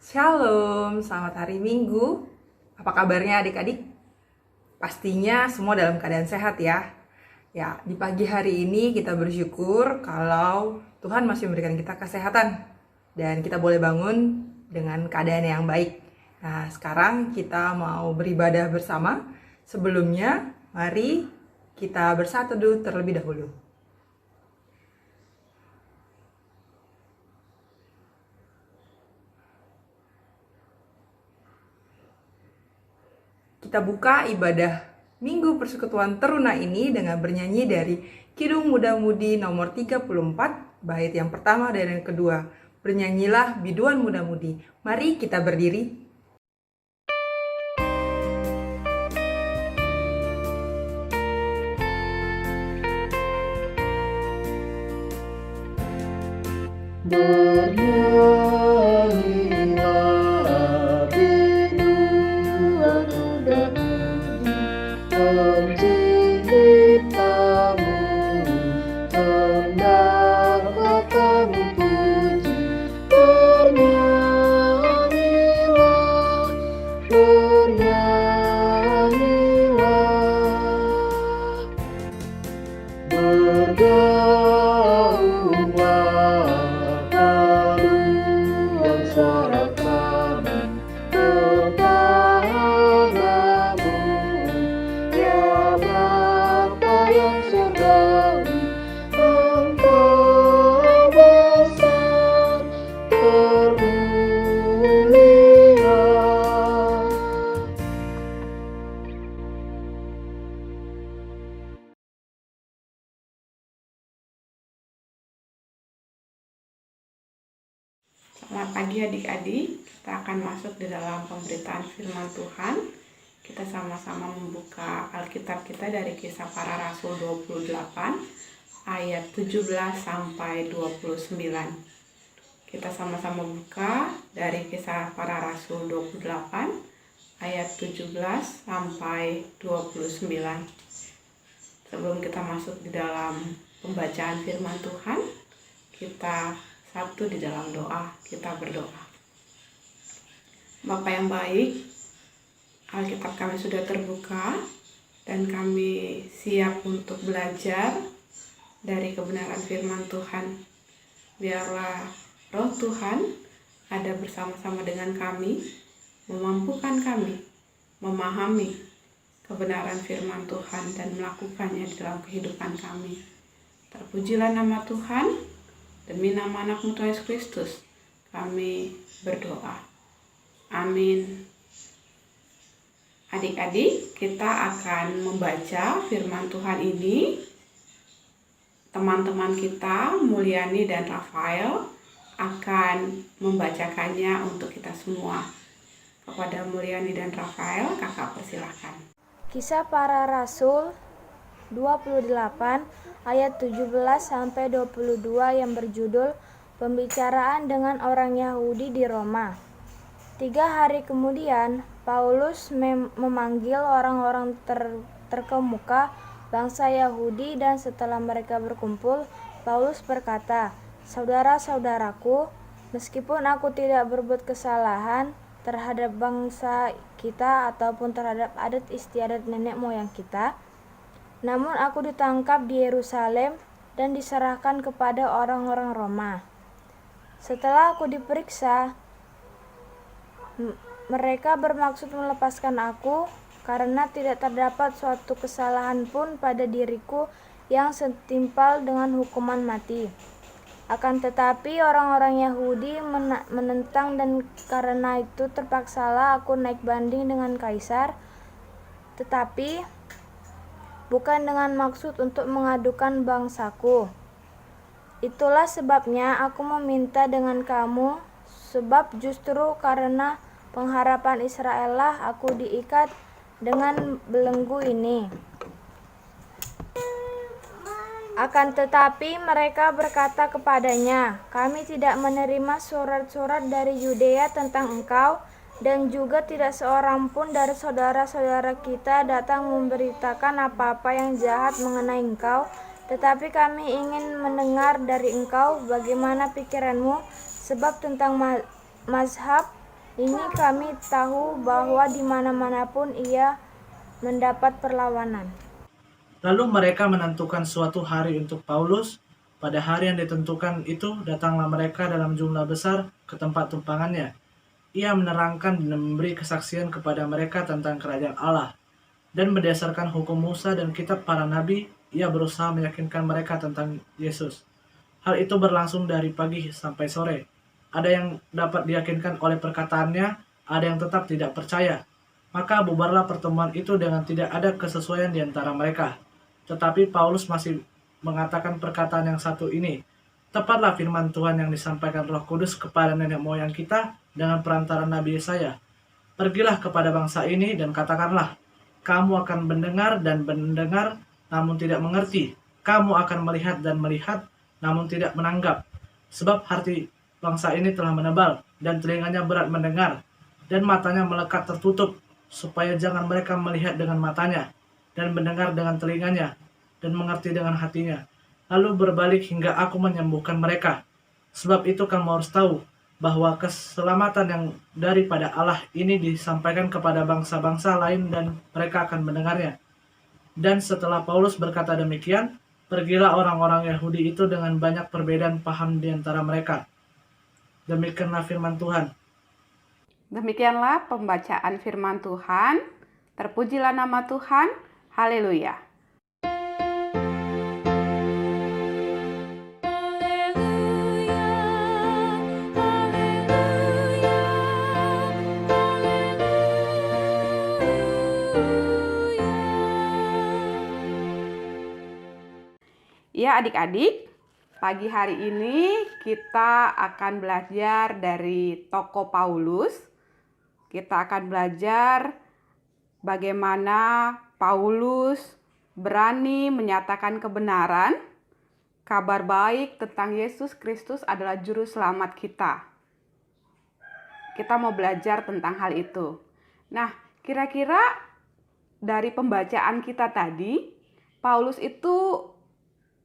Shalom, selamat hari Minggu. Apa kabarnya adik-adik? Pastinya semua dalam keadaan sehat ya. Ya, di pagi hari ini kita bersyukur kalau Tuhan masih memberikan kita kesehatan dan kita boleh bangun dengan keadaan yang baik. Nah, sekarang kita mau beribadah bersama. Sebelumnya, mari kita bersatu dulu terlebih dahulu. Kita buka ibadah Minggu Persekutuan Teruna ini dengan bernyanyi dari Kidung Muda-Mudi nomor 34, bait yang pertama dan yang kedua. Bernyanyilah biduan muda-mudi. Mari kita berdiri. Selamat pagi adik-adik, kita akan masuk di dalam pemberitaan firman Tuhan. Kita sama-sama membuka Alkitab kita dari Kisah Para Rasul 28 ayat 17 sampai 29. Kita sama-sama buka dari Kisah Para Rasul 28 ayat 17 sampai 29. Sebelum kita masuk di dalam pembacaan firman Tuhan, kita satu di dalam doa. Kita berdoa. Bapa yang baik, Alkitab kami sudah terbuka dan kami siap untuk belajar dari kebenaran firman Tuhan. Biarlah Roh Tuhan ada bersama-sama dengan kami, memampukan kami memahami kebenaran firman Tuhan dan melakukannya di dalam kehidupan kami. Terpujilah nama Tuhan. Demi nama anak-Mu Tuhan Yesus Kristus, kami berdoa. Amin. Adik-adik, kita akan membaca firman Tuhan ini. Teman-teman kita, Mulyani dan Rafael, akan membacakannya untuk kita semua. Kepada Mulyani dan Rafael, kakak persilahkan. Kisah Para Rasul 28 ayat 17 sampai 22 yang berjudul Pembicaraan dengan orang Yahudi di Roma. 3 hari kemudian, Paulus memanggil orang-orang terkemuka bangsa Yahudi, dan setelah mereka berkumpul, Paulus berkata, "Saudara-saudaraku, meskipun aku tidak berbuat kesalahan terhadap bangsa kita ataupun terhadap adat istiadat nenek moyang kita, namun aku ditangkap di Yerusalem dan diserahkan kepada orang-orang Roma. Setelah aku diperiksa, mereka bermaksud melepaskan aku karena tidak terdapat suatu kesalahan pun pada diriku yang setimpal dengan hukuman mati. Akan tetapi orang-orang Yahudi menentang, dan karena itu terpaksalah aku naik banding dengan Kaisar, tetapi bukan dengan maksud untuk mengadukan bangsaku. Itulah sebabnya aku meminta dengan kamu, sebab justru karena pengharapan Israel lah aku diikat dengan belenggu ini." Akan tetapi mereka berkata kepadanya, "Kami tidak menerima surat-surat dari Yudea tentang engkau, dan juga tidak seorang pun dari saudara-saudara kita datang memberitakan apa-apa yang jahat mengenai engkau, tetapi kami ingin mendengar dari engkau bagaimana pikiranmu, sebab tentang mazhab Ini kami tahu bahwa di mana-manapun ia mendapat perlawanan. Lalu mereka menentukan suatu hari untuk Paulus. Pada hari yang ditentukan itu, datanglah mereka dalam jumlah besar ke tempat tumpangannya. Ia menerangkan dan memberi kesaksian kepada mereka tentang kerajaan Allah. Dan berdasarkan hukum Musa dan kitab para nabi, ia berusaha meyakinkan mereka tentang Yesus. Hal itu berlangsung dari pagi sampai sore. Ada yang dapat diyakinkan oleh perkataannya, ada yang tetap tidak percaya. Maka bubarlah pertemuan itu dengan tidak ada kesesuaian di antara mereka. Tetapi Paulus masih mengatakan perkataan yang satu ini. Tepatlah firman Tuhan yang disampaikan Roh Kudus kepada nenek moyang kita dengan perantara Nabi Yesaya. Pergilah kepada bangsa ini dan katakanlah, kamu akan mendengar dan mendengar, namun tidak mengerti. Kamu akan melihat dan melihat, namun tidak menanggap. Sebab hati bangsa ini telah menebal, dan telinganya berat mendengar, dan matanya melekat tertutup, supaya jangan mereka melihat dengan matanya, dan mendengar dengan telinganya, dan mengerti dengan hatinya, lalu berbalik hingga aku menyembuhkan mereka. Sebab itu kamu harus tahu bahwa keselamatan yang daripada Allah ini disampaikan kepada bangsa-bangsa lain dan mereka akan mendengarnya. Dan setelah Paulus berkata demikian, pergilah orang-orang Yahudi itu dengan banyak perbedaan paham di antara mereka. Demikianlah firman Tuhan. Demikianlah pembacaan firman Tuhan. Terpujilah nama Tuhan. Haleluya. Ya adik-adik, pagi hari ini kita akan belajar dari tokoh Paulus. Kita akan belajar bagaimana Paulus berani menyatakan kebenaran, kabar baik tentang Yesus Kristus adalah juru selamat kita. Kita mau belajar tentang hal itu. Nah, kira-kira dari pembacaan kita tadi, Paulus itu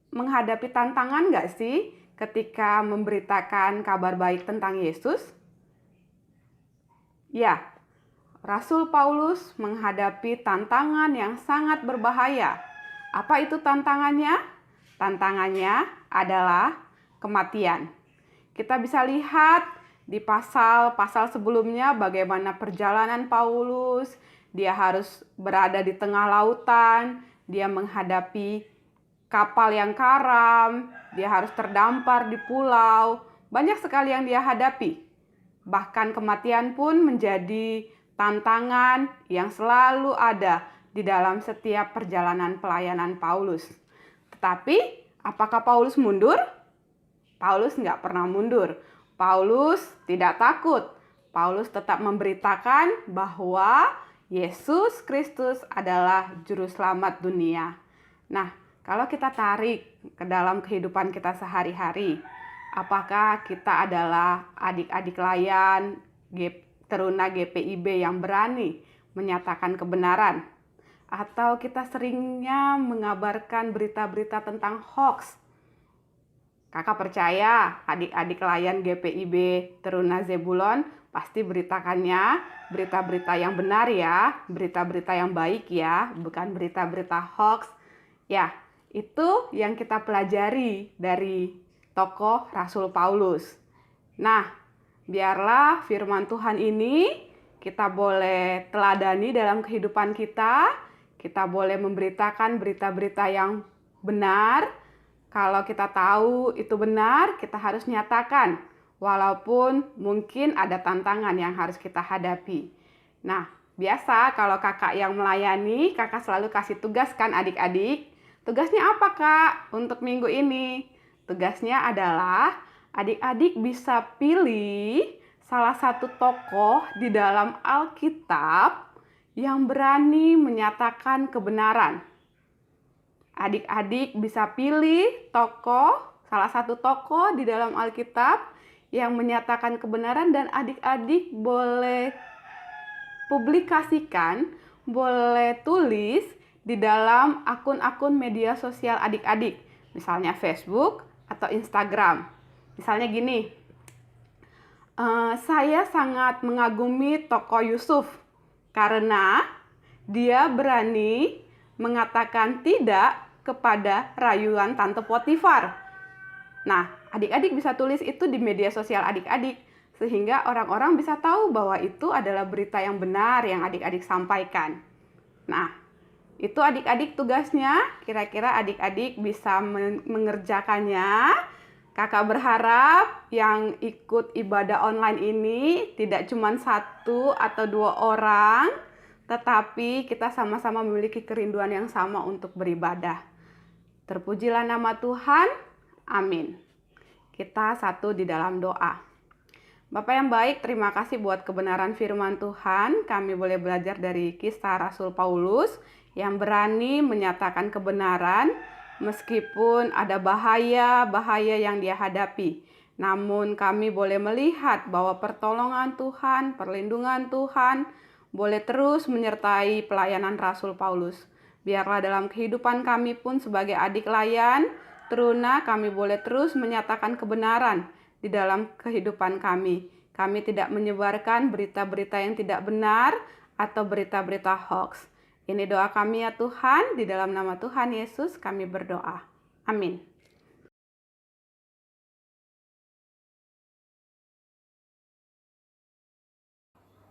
menghadapi tantangan nggak sih ketika memberitakan kabar baik tentang Yesus? Ya, Rasul Paulus menghadapi tantangan yang sangat berbahaya. Apa itu tantangannya? Tantangannya adalah kematian. Kita bisa lihat di pasal-pasal sebelumnya bagaimana perjalanan Paulus. Dia harus berada di tengah lautan, dia menghadapi kapal yang karam, dia harus terdampar di pulau. Banyak sekali yang dia hadapi. Bahkan kematian pun menjadi tantangan yang selalu ada di dalam setiap perjalanan pelayanan Paulus. Tetapi, apakah Paulus mundur? Paulus nggak pernah mundur. Paulus tidak takut. Paulus tetap memberitakan bahwa Yesus Kristus adalah juru selamat dunia. Nah, kalau kita tarik ke dalam kehidupan kita sehari-hari, apakah kita adalah adik-adik layan teruna GPIB yang berani menyatakan kebenaran? Atau kita seringnya mengabarkan berita-berita tentang hoax? Kakak percaya adik-adik layan GPIB teruna Zebulon pasti beritakannya berita-berita yang benar ya, berita-berita yang baik ya, bukan berita-berita hoax. Ya, itu yang kita pelajari dari tokoh Rasul Paulus. Nah, biarlah firman Tuhan ini kita boleh teladani dalam kehidupan kita. Kita boleh memberitakan berita-berita yang benar. Kalau kita tahu itu benar, kita harus nyatakan. Walaupun mungkin ada tantangan yang harus kita hadapi. Nah, biasa kalau kakak yang melayani, kakak selalu kasih tugas kan adik-adik. Tugasnya apa kak untuk minggu ini? Tugasnya adalah adik-adik bisa pilih salah satu tokoh di dalam Alkitab yang berani menyatakan kebenaran. Adik-adik bisa pilih salah satu tokoh di dalam Alkitab yang menyatakan kebenaran dan adik-adik boleh publikasikan, boleh tulis di dalam akun-akun media sosial adik-adik, misalnya Facebook atau Instagram. Misalnya gini, Saya sangat mengagumi tokoh Yusuf karena dia berani mengatakan tidak kepada rayuan Tante Potifar. Nah, adik-adik bisa tulis itu di media sosial adik-adik, sehingga orang-orang bisa tahu bahwa itu adalah berita yang benar yang adik-adik sampaikan. Nah, itu adik-adik tugasnya, kira-kira adik-adik bisa mengerjakannya. Kakak berharap yang ikut ibadah online ini tidak cuma 1 atau 2 orang, tetapi kita sama-sama memiliki kerinduan yang sama untuk beribadah. Terpujilah nama Tuhan, amin. Kita satu di dalam doa. Bapak yang baik, terima kasih buat kebenaran firman Tuhan. Kami boleh belajar dari kisah Rasul Paulus yang berani menyatakan kebenaran meskipun ada bahaya-bahaya yang dia hadapi. Namun kami boleh melihat bahwa pertolongan Tuhan, perlindungan Tuhan boleh terus menyertai pelayanan Rasul Paulus. Biarlah dalam kehidupan kami pun sebagai adik layan, teruna kami boleh terus menyatakan kebenaran di dalam kehidupan kami. Kami tidak menyebarkan berita-berita yang tidak benar atau berita-berita hoax. Ini doa kami ya Tuhan, di dalam nama Tuhan Yesus kami berdoa. Amin.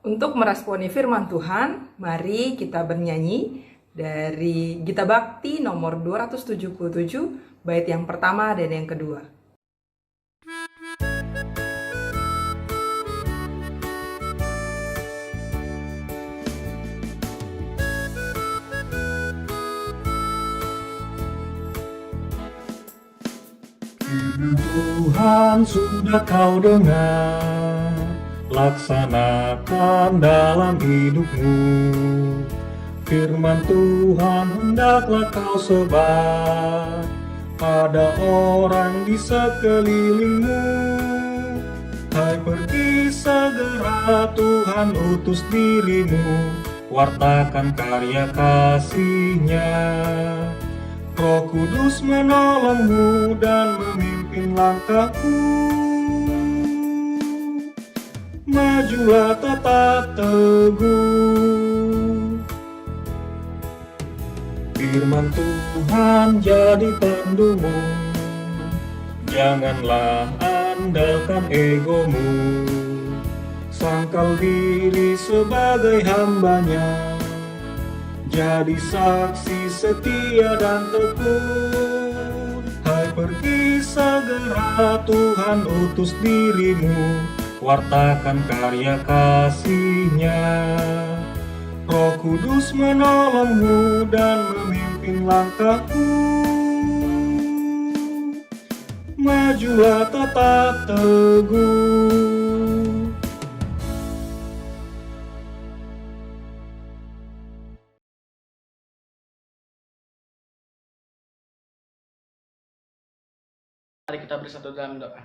Untuk meresponi firman Tuhan, mari kita bernyanyi dari Gita Bakti nomor 277, bait yang pertama dan yang kedua. Tuhan sudah kau dengar, laksanakan dalam hidupmu. Firman Tuhan hendaklah kau sebar pada orang di sekelilingmu. Hai, pergi segera, Tuhan utus dirimu, wartakan karya kasih-Nya. Roh Kudus menolongmu dan memimpin langkahmu. Majulah tetap teguh. Firman Tuhan jadi pandumu. Janganlah andalkan egomu. Sangkal diri sebagai hambanya. Jadi saksi setia dan tekun. Hai, pergi segera, Tuhan utus dirimu, wartakan karya kasih-Nya. Roh Kudus menolongmu dan memimpin langkahmu. Majulah tetap teguh. Mari kita bersatu dalam doa.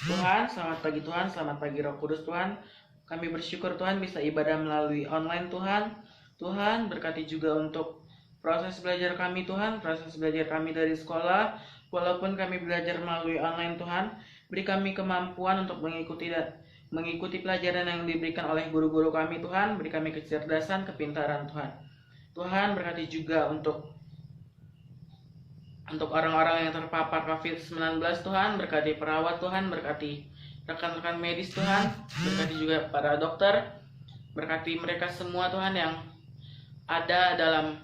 Tuhan, selamat pagi Tuhan, selamat pagi Roh Kudus Tuhan. Kami bersyukur Tuhan bisa ibadah melalui online Tuhan. Tuhan, berkati juga untuk proses belajar kami Tuhan, proses belajar kami dari sekolah. Walaupun kami belajar melalui online Tuhan, beri kami kemampuan untuk mengikuti pelajaran yang diberikan oleh guru-guru kami Tuhan. Beri kami kecerdasan, kepintaran Tuhan. Tuhan, berkati juga untuk orang-orang yang terpapar COVID-19 Tuhan, berkati perawat Tuhan, berkati rekan-rekan medis Tuhan, berkati juga para dokter, berkati mereka semua Tuhan yang ada dalam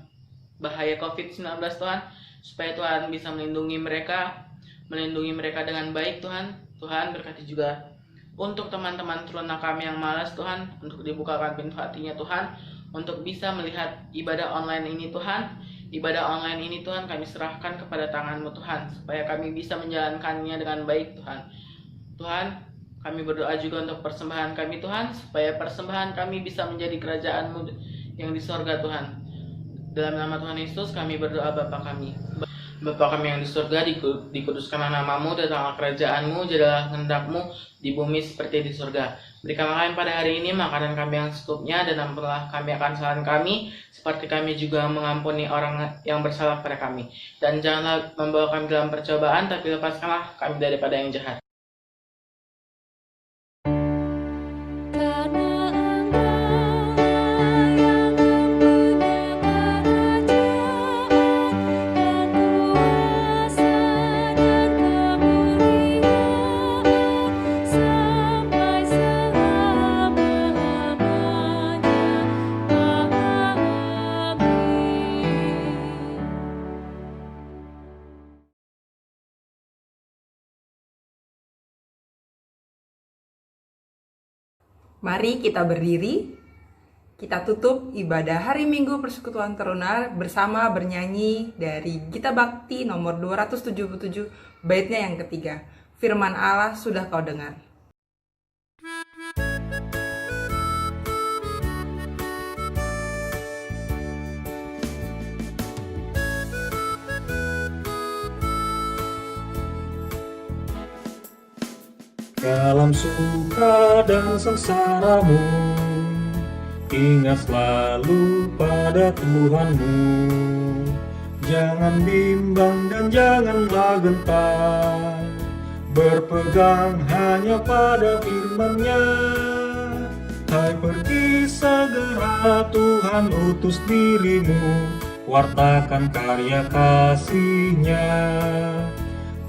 bahaya COVID-19 Tuhan, supaya Tuhan bisa melindungi mereka dengan baik Tuhan. Tuhan, berkati juga untuk teman-teman teruna kami yang malas Tuhan, untuk dibukakan pintu hatinya Tuhan, untuk bisa melihat ibadah online ini Tuhan. Ibadah online ini Tuhan kami serahkan kepada tangan-Mu Tuhan, supaya kami bisa menjalankannya dengan baik Tuhan. Tuhan, kami berdoa juga untuk persembahan kami Tuhan, supaya persembahan kami bisa menjadi kerajaan-Mu yang di sorga Tuhan. Dalam nama Tuhan Yesus kami berdoa Bapa kami. Bapa kami yang di surga, dikuduskanlah nama-Mu, datanglah kerajaan-Mu, jadilah kehendak-Mu di bumi seperti di surga. Berikanlah kami pada hari ini makanan kami yang secukupnya, dan ampunilah kami akan kesalahan kami, seperti kami juga mengampuni orang yang bersalah pada kami. Dan janganlah membawa kami dalam percobaan, tapi lepaskanlah kami daripada yang jahat. Mari kita berdiri, kita tutup ibadah hari Minggu Persekutuan Teruna bersama bernyanyi dari Gita Bakti nomor 277, baitnya yang ketiga. Firman Allah sudah kau dengar. Dalam suka dan sengsaramu, ingat selalu pada Tuhanmu. Jangan bimbang dan janganlah gentar, berpegang hanya pada firman-Nya. Hai, pergi segera, Tuhan utus dirimu, wartakan karya kasih-Nya.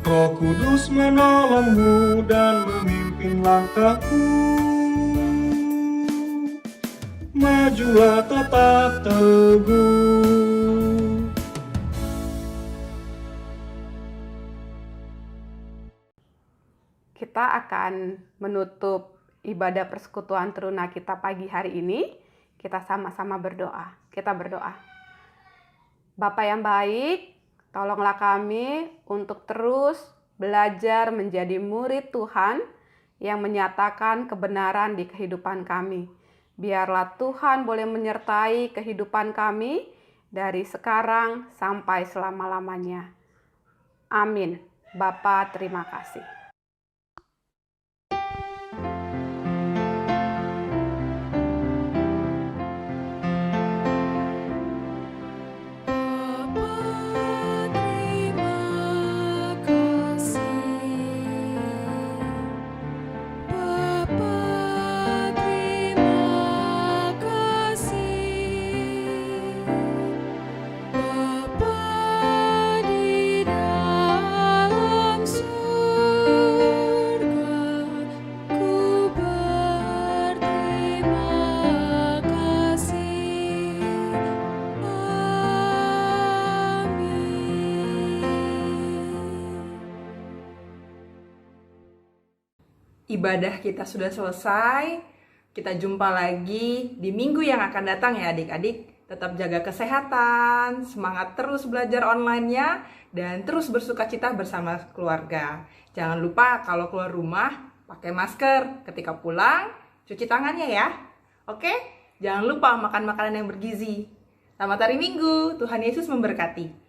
Roh Kudus menolongmu dan memimpin langkahmu. Majulah tetap teguh. Kita akan menutup ibadah persekutuan teruna kita pagi hari ini. Kita sama-sama berdoa. Kita berdoa. Bapa yang baik, tolonglah kami untuk terus belajar menjadi murid Tuhan yang menyatakan kebenaran di kehidupan kami. Biarlah Tuhan boleh menyertai kehidupan kami dari sekarang sampai selama-lamanya. Amin. Bapa, terima kasih. Ibadah kita sudah selesai. Kita jumpa lagi di minggu yang akan datang ya adik-adik. Tetap jaga kesehatan, semangat terus belajar online-nya, dan terus bersukacita bersama keluarga. Jangan lupa kalau keluar rumah, pakai masker. Ketika pulang, cuci tangannya ya. Oke? Jangan lupa makan makanan yang bergizi. Selamat hari Minggu, Tuhan Yesus memberkati.